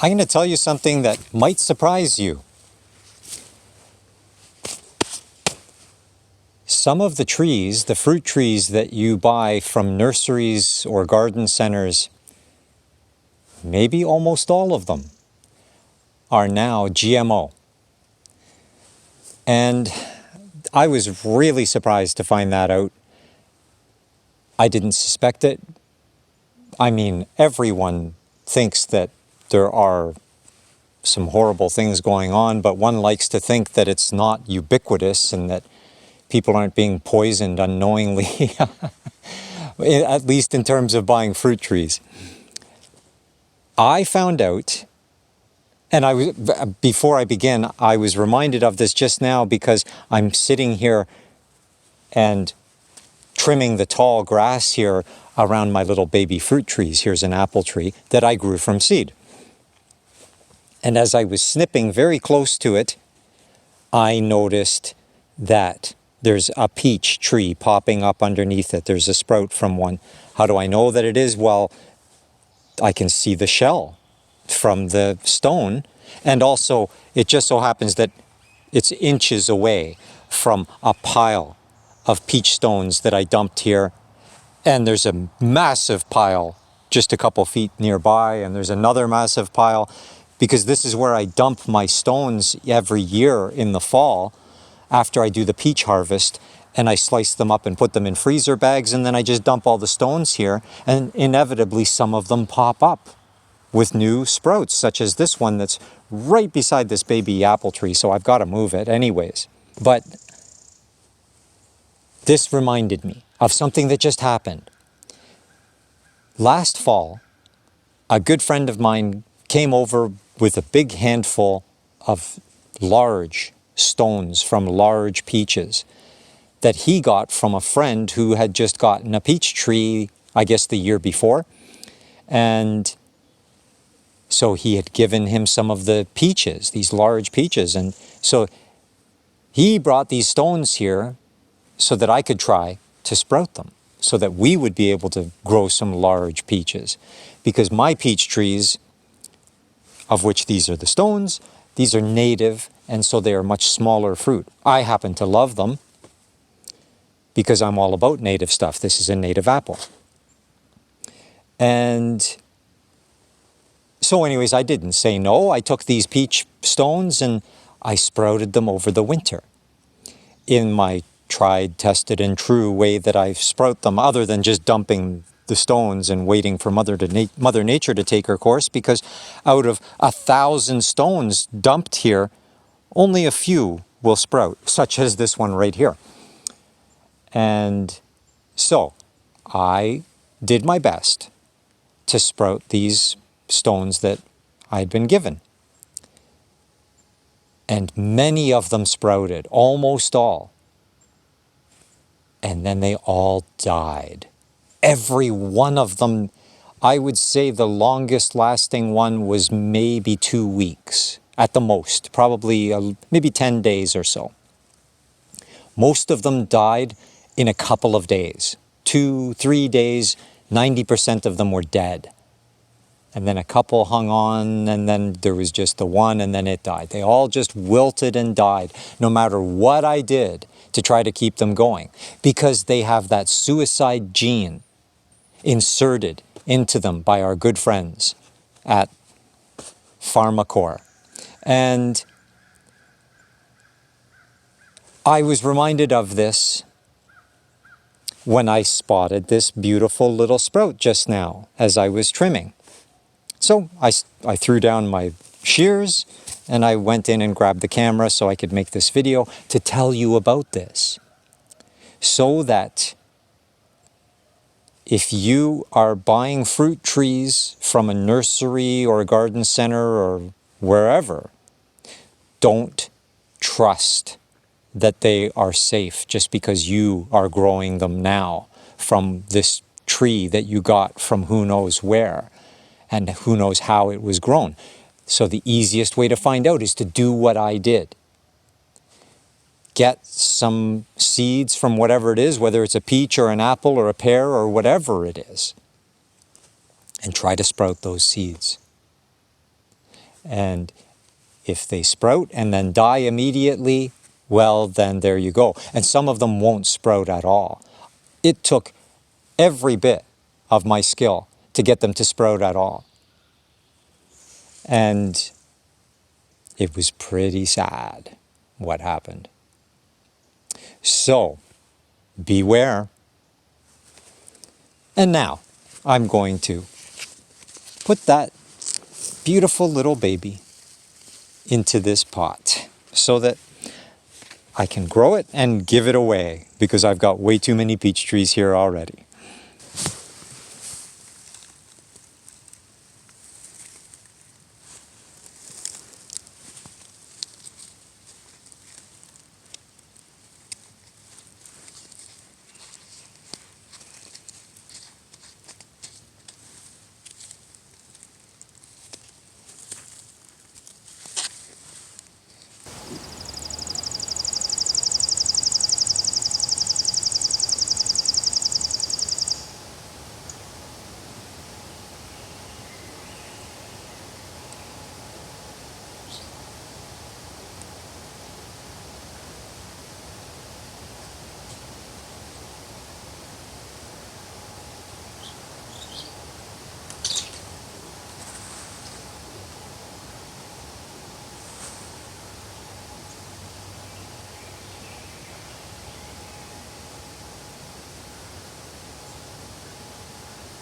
I'm going to tell you something that might surprise you. Some of the trees, the fruit trees that you buy from nurseries or garden centers, maybe almost all of them, are now GMO. And I was really surprised to find that out. I didn't suspect it. I mean, everyone thinks that there are some horrible things going on, but one likes to think that it's not ubiquitous and that people aren't being poisoned unknowingly, at least in terms of buying fruit trees. I found out, and before I begin, I was reminded of this just now because I'm sitting here and trimming the tall grass here around my little baby fruit trees. Here's an apple tree that I grew from seed. And as I was snipping very close to it, I noticed that there's a peach tree popping up underneath it. There's a sprout from one. How do I know that it is? Well, I can see the shell from the stone. And also, it just so happens that it's inches away from a pile of peach stones that I dumped here. And there's a massive pile just a couple feet nearby, and there's another massive pile, because this is where I dump my stones every year in the fall after I do the peach harvest, and I slice them up and put them in freezer bags, and then I just dump all the stones here, and inevitably some of them pop up with new sprouts, such as this one that's right beside this baby apple tree, so I've got to move it anyways. But this reminded me of something that just happened. Last fall, a good friend of mine came over with a big handful of large stones from large peaches that he got from a friend who had just gotten a peach tree, I guess the year before. And so he had given him some of the peaches, these large peaches. And so he brought these stones here so that I could try to sprout them, so that we would be able to grow some large peaches. Because my peach trees, of which these are the stones, these are native, and so they are much smaller fruit. I happen to love them because I'm all about native stuff. This is a native apple. And so anyways, I didn't say no. I took these peach stones and I sprouted them over the winter in my tried, tested, and true way that I sprout them, other than just dumping the stones and waiting for Mother Nature to take her course, because out of 1,000 stones dumped here, only a few will sprout, such as this one right here. And so I did my best to sprout these stones that I'd been given. And many of them sprouted, almost all. And then they all died. Every one of them. I would say the longest lasting one was maybe 2 weeks at the most, probably maybe 10 days or so. Most of them died in a couple of days, 2-3 days. 90% of them were dead. And then a couple hung on, and then there was just the one, and then it died. They all just wilted and died, no matter what I did to try to keep them going, because they have that suicide gene inserted into them by our good friends at PharmaCore. And I was reminded of this when I spotted this beautiful little sprout just now as I was trimming. So I threw down my shears and I went in and grabbed the camera so I could make this video to tell you about this, so that if you are buying fruit trees from a nursery or a garden center or wherever, don't trust that they are safe just because you are growing them now from this tree that you got from who knows where and who knows how it was grown. So the easiest way to find out is to do what I did. Get some seeds from whatever it is, whether it's a peach or an apple or a pear or whatever it is, and try to sprout those seeds. And if they sprout and then die immediately, well, then there you go. And some of them won't sprout at all. It took every bit of my skill to get them to sprout at all. And it was pretty sad what happened. So, beware. And now, I'm going to put that beautiful little baby into this pot so that I can grow it and give it away because I've got way too many peach trees here already.